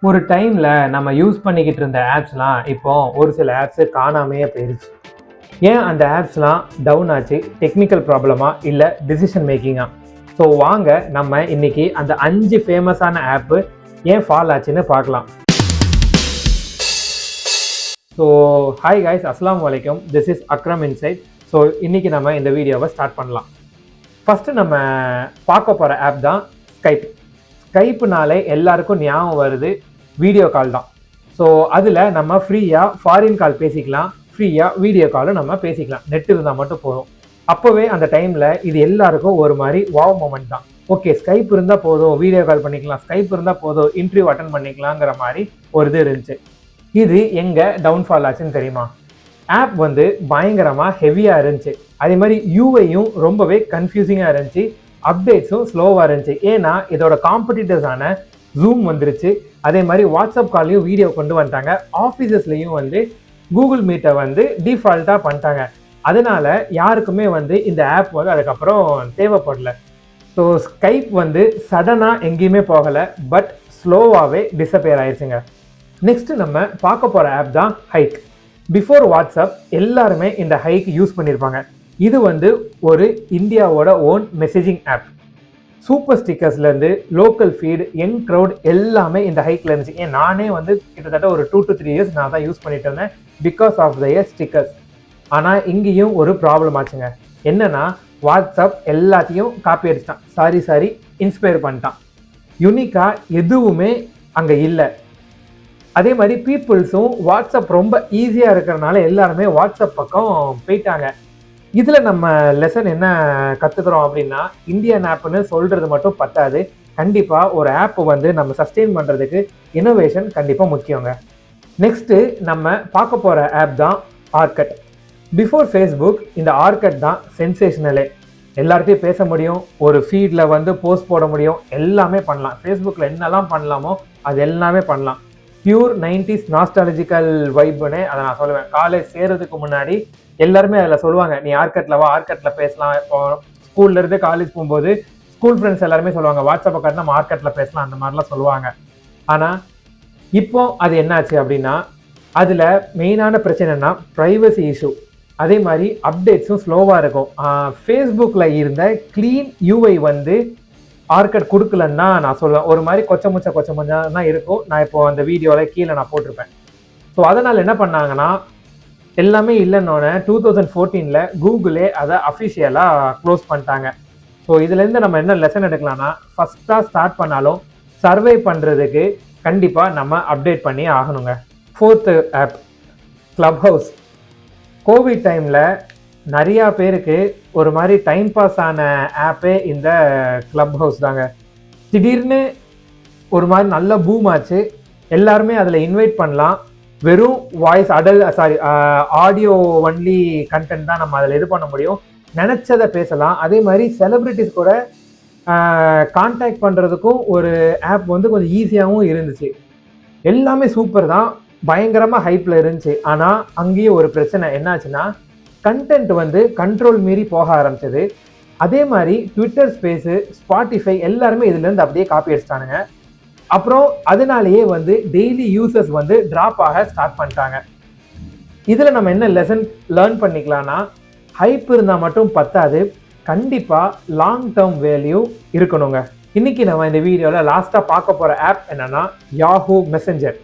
ஒரு டைமில் நம்ம யூஸ் பண்ணிக்கிட்டு இருந்த ஆப்ஸ்லாம் இப்போ ஒரு சில ஆப்ஸு காணாமையே போயிடுச்சு. ஏன் அந்த ஆப்ஸ்லாம் டவுன் ஆச்சு? டெக்னிக்கல் ப்ராப்ளமா இல்லை டிசிஷன் மேக்கிங்கா? ஸோ வாங்க நம்ம இன்னைக்கு அந்த 5 ஃபேமஸான ஆப்பு ஏன் ஃபால் ஆச்சுன்னு பார்க்கலாம். ஸோ ஹாய் கைஸ், அஸ்ஸலாமு அலைக்கும். This is Akram inside. So இன்னைக்கு நம்ம இந்த வீடியோவை ஸ்டார்ட் பண்ணலாம். ஃபஸ்ட்டு நம்ம பார்க்க போகிற ஆப் தான் ஸ்கைப். ஸ்கைப்புனாலே எல்லாருக்கும் ஞாபகம் வருது வீடியோ கால் தான். ஸோ அதில் நம்ம ஃப்ரீயாக ஃபாரின் கால் பேசிக்கலாம், ஃப்ரீயாக வீடியோ காலும் நம்ம பேசிக்கலாம். நெட் இருந்தால் மட்டும் போதும். அப்போவே அந்த டைமில் இது எல்லாருக்கும் ஒரு மாதிரி வாவ் மொமெண்ட் தான். ஓகே, ஸ்கைப் இருந்தால் போதும், வீடியோ கால் பண்ணிக்கலாம், ஸ்கைப் இருந்தால் போதும், இன்டர்வியூ அட்டன் பண்ணிக்கலாங்கிற மாதிரி ஒரு இது இருந்துச்சு. இது எங்கே டவுன்ஃபால் ஆச்சுன்னு தெரியுமா? ஆப் வந்து பயங்கரமாக ஹெவியாக இருந்துச்சு. அதே மாதிரி யூஐயும் ரொம்பவே கன்ஃபியூசிங்காக இருந்துச்சு. அப்டேட்ஸும் ஸ்லோவாக இருந்துச்சு. ஏன்னா இதோட காம்படிட்டர்ஸான ஜூம் வந்துருச்சு. அதே மாதிரி வாட்ஸ்அப் கால்லையும் வீடியோ கொண்டு வந்துட்டாங்க. ஆஃபீஸஸ்லையும் வந்து கூகுள் மீட்டை வந்து டிஃபால்ட்டாக பண்ணிட்டாங்க. அதனால யாருக்குமே வந்து இந்த ஆப் வந்து அதுக்கப்புறம் தேவைப்படல. ஸோ ஸ்கைப் வந்து சடனாக எங்கேயுமே போகலை, பட் ஸ்லோவாகவே டிஸப்பியர் ஆயிடுச்சுங்க. நெக்ஸ்ட்டு நம்ம பார்க்க போகிற ஆப் தான் ஹைக். பிஃபோர் வாட்ஸ்அப் எல்லாருமே இந்த ஹைக் யூஸ் பண்ணியிருப்பாங்க. இது வந்து ஒரு இந்தியாவோட ஓன் மெசேஜிங் ஆப். சூப்பர் ஸ்டிக்கர்ஸ்லேருந்து லோக்கல் ஃபீடு, யங் க்ரௌட் எல்லாமே இந்த ஹைக்கில் இருந்துச்சு. ஏன் நானே வந்து கிட்டத்தட்ட ஒரு 2 to 3 இயர்ஸ் நான் தான் யூஸ் பண்ணிட்டு இருந்தேன் பிகாஸ் ஆஃப் த ஸ்டிக்கர்ஸ். ஆனால் இங்கேயும் ஒரு ப்ராப்ளம் ஆச்சுங்க. என்னன்னா வாட்ஸ்அப் எல்லாத்தையும் காப்பி அடிச்சிட்டான். சாரி இன்ஸ்பயர் பண்ணிட்டான். யூனிக்காக எதுவுமே அங்கே இல்லை. அதே மாதிரி பீப்புள்ஸும் வாட்ஸ்அப் ரொம்ப ஈஸியாக இருக்கிறனால எல்லாருமே வாட்ஸ்அப் பக்கம் போயிட்டாங்க. இதில் நம்ம லெசன் என்ன கற்றுக்குறோம் அப்படின்னா, இந்தியன் ஆப்னு சொல்கிறது மட்டும் பத்தாது. கண்டிப்பாக ஒரு ஆப் வந்து நம்ம சஸ்டெயின் பண்ணுறதுக்கு இனோவேஷன் கண்டிப்பாக முக்கியங்க. நெக்ஸ்ட்டு நம்ம பார்க்க போகிற ஆப் தான் ஆர்கட். பிஃபோர் ஃபேஸ்புக் இந்த ஆர்கட் தான் சென்சேஷனலே. எல்லார்ட்டையும் பேச முடியும், ஒரு ஃபீடில் வந்து போஸ்ட் போட முடியும், எல்லாமே பண்ணலாம். ஃபேஸ்புக்கில் என்னெல்லாம் பண்ணலாமோ அது எல்லாமே பண்ணலாம். பியூர் 90s நாஸ்டாலஜிக்கல் வைப்புன்னு அதை நான் சொல்லுவேன். காலேஜ் சேர்றதுக்கு முன்னாடி எல்லாருமே அதில் சொல்லுவாங்க, நீ ஆர்கட்டில் வா, ஆர்கட்டில் பேசலாம். இப்போ ஸ்கூல்லேருந்து காலேஜ் போகும்போது ஸ்கூல் ஃப்ரெண்ட்ஸ் எல்லாருமே சொல்லுவாங்க, வாட்ஸ்அப்பை காட்டி நம்ம ஆர்கட்டில் பேசலாம், அந்த மாதிரிலாம் சொல்லுவாங்க. ஆனால் இப்போ அது என்னாச்சு அப்படின்னா, அதில் மெயினான பிரச்சனைனா ப்ரைவசி இஷ்யூ. அதே மாதிரி அப்டேட்ஸும் ஸ்லோவாக இருக்கும். ஃபேஸ்புக்கில் இருந்த க்ளீன் யூஐ வந்து ஆர்கட் கொடுக்கலன்னு தான் நான் சொல்லுவேன். ஒரு மாதிரி கொச்ச முச்சம் தான் இருக்கும். நான் இப்போ அந்த வீடியோவில் கீழே நான் போட்டிருப்பேன். ஸோ அதனால் என்ன பண்ணாங்கன்னா, எல்லாமே இல்லைன்னொன்னே 2014 கூகுளே அதை அஃபிஷியலாக க்ளோஸ் பண்ணிட்டாங்க. ஸோ இதுலேருந்து நம்ம என்ன லெசன் எடுக்கலாம்னா, ஃபஸ்ட்டாக ஸ்டார்ட் பண்ணாலும் சர்வே பண்ணுறதுக்கு கண்டிப்பாக நம்ம அப்டேட் பண்ணி ஆகணுங்க. 4th app club house. Covid டைமில் நிறையா பேருக்கு ஒரு மாதிரி டைம் பாஸ் ஆன ஆப்பே இந்த கிளப் ஹவுஸ் தாங்க. திடீர்னு ஒரு மாதிரி நல்ல பூம் ஆச்சு. எல்லாருமே அதில் இன்வைட் பண்ணலாம். வெறும் வாய்ஸ் ஆடியோ ஒன்லி கண்டென்ட் தான் நம்ம அதில் இது பண்ண முடியும். நினச்சதை பேசலாம். அதே மாதிரி செலிப்ரிட்டிஸ் கூட கான்டாக்ட் பண்ணுறதுக்கும் ஒரு ஆப் வந்து கொஞ்சம் ஈஸியாகவும் இருந்துச்சு. எல்லாமே சூப்பர் தான், பயங்கரமாக ஹைப்பில் இருந்துச்சு. ஆனால் அங்கேயே ஒரு பிரச்சனை என்னாச்சுன்னா, கண்டென்ட் வந்து கண்ட்ரோல் மீறி போக ஆரம்பிச்சது. அதே மாதிரி ட்விட்டர் ஸ்பேஸு, ஸ்பாட்டிஃபை எல்லாருமே இதுலேருந்து அப்படியே காப்பி அடிச்சிட்டானுங்க. அப்புறம் அதனாலேயே வந்து டெய்லி யூசர்ஸ் வந்து ட்ராப் ஆக ஸ்டார்ட் பண்ணிட்டாங்க. இதில் நம்ம என்ன லெசன் லேர்ன் பண்ணிக்கலாம்னா, ஹைப் இருந்தால் மட்டும் பத்தாது, கண்டிப்பாக லாங் டேர்ம் வேல்யூ இருக்கணுங்க. இன்னைக்கு நம்ம இந்த வீடியோவில் லாஸ்ட்டாக பார்க்க போகிற ஆப் என்னன்னா யாஹூ மெசஞ்சர்.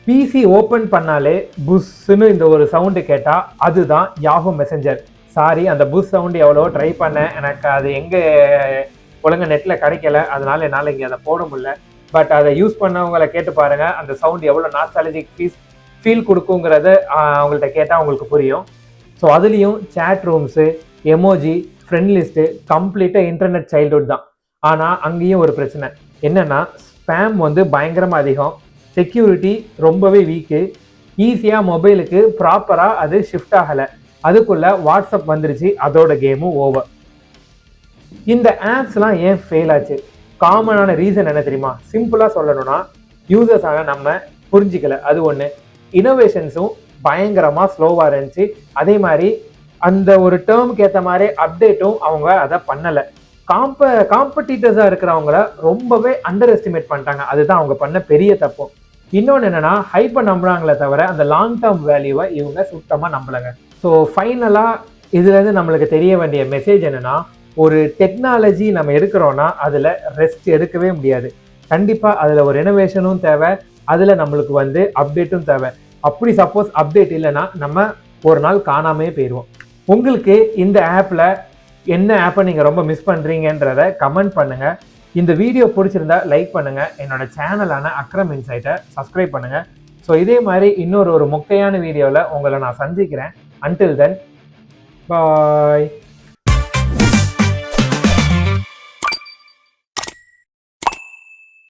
பிசி ஓப்பன் பண்ணாலே புஷ்ன்னு இந்த ஒரு சவுண்டு கேட்டால் அதுதான் யாஹூ மெசஞ்சர். சாரி, அந்த புஷ் சவுண்டு எவ்வளோ ட்ரை பண்ணேன், எனக்கு அது எங்கே ஒழுங்காக நெட்டில் கிடைக்கல, அதனால என்னால் இங்கே அதை போட முடியல. பட் அதை யூஸ் பண்ணவங்களை கேட்டு பாருங்கள், அந்த சவுண்ட் எவ்வளோ நாஸ்டாலஜிக் ஃபீல் கொடுக்குங்கிறத அவங்கள்ட்ட கேட்டால் அவங்களுக்கு புரியும். ஸோ அதுலேயும் chat rooms, emoji, friend list கம்ப்ளீட்டாக இன்டர்நெட் சைல்டுஹுட் தான். ஆனால் அங்கேயும் ஒரு பிரச்சனை என்னென்னா, ஸ்பேம் வந்து பயங்கரமாக அதிகம், செக்யூரிட்டி ரொம்பவே வீக்கு, ஈஸியாக மொபைலுக்கு ப்ராப்பராக அது ஷிஃப்ட் ஆகலை. அதுக்குள்ளே வாட்ஸ்அப் வந்துருச்சு, அதோட கேமும் ஓவர். இந்த ஆப்ஸ்லாம் ஏன் ஃபெயில் ஆச்சு? காமனான ரீசன் என்ன தெரியுமா? சிம்பிளாக சொல்லணும்னா, யூசர்ஸாக நம்ம புரிஞ்சிக்கல, அது ஒன்று. இனோவேஷன்ஸும் பயங்கரமாக ஸ்லோவாக இருந்துச்சு. அதே மாதிரி அந்த ஒரு டேர்முக்கு ஏற்ற மாதிரி அப்டேட்டும் அவங்க அதை பண்ணலை. காம்படிட்டர்ஸா இருக்கிறவங்கள ரொம்பவே அண்டர் எஸ்டிமேட் பண்ணிட்டாங்க. அதுதான் அவங்க பண்ண பெரிய தப்பு. இன்னொன்னு என்னன்னா, ஹைப்பை நம்புறாங்களே தவிர அந்த லாங் டேர்ம் வேல்யூவை இவங்க சுத்தமா நம்பலங்க. ஸோ ஃபைனலா இதுல இருந்து நம்மளுக்கு தெரிய வேண்டிய மெசேஜ் என்னன்னா, ஒரு டெக்னாலஜி நம்ம எடுக்கிறோம்னா அதுல ரெஸ்ட் எடுக்கவே முடியாது. கண்டிப்பா அதுல ஒரு ரெனோவேஷனும் தேவை, அதுல நம்மளுக்கு வந்து அப்டேட்டும் தேவை. அப்படி சப்போஸ் அப்டேட் இல்லைன்னா நம்ம ஒரு நாள் காணாமே போயிடுவோம். உங்களுக்கு இந்த ஆப்ல என்ன ஆப்பை நீங்க ரொம்ப மிஸ் பண்றீங்கன்றத கமெண்ட் பண்ணுங்க. இந்த வீடியோ பிடிச்சிருந்தா லைக் பண்ணுங்க. என்னோட சேனலான அக்ரம் இன்சைட்டை சப்ஸ்கிரைப் பண்ணுங்க. ஸோ இதே மாதிரி இன்னொரு மொக்கையான வீடியோவில் உங்களை நான் சந்திக்கிறேன். அன்டில் தென் பாய்.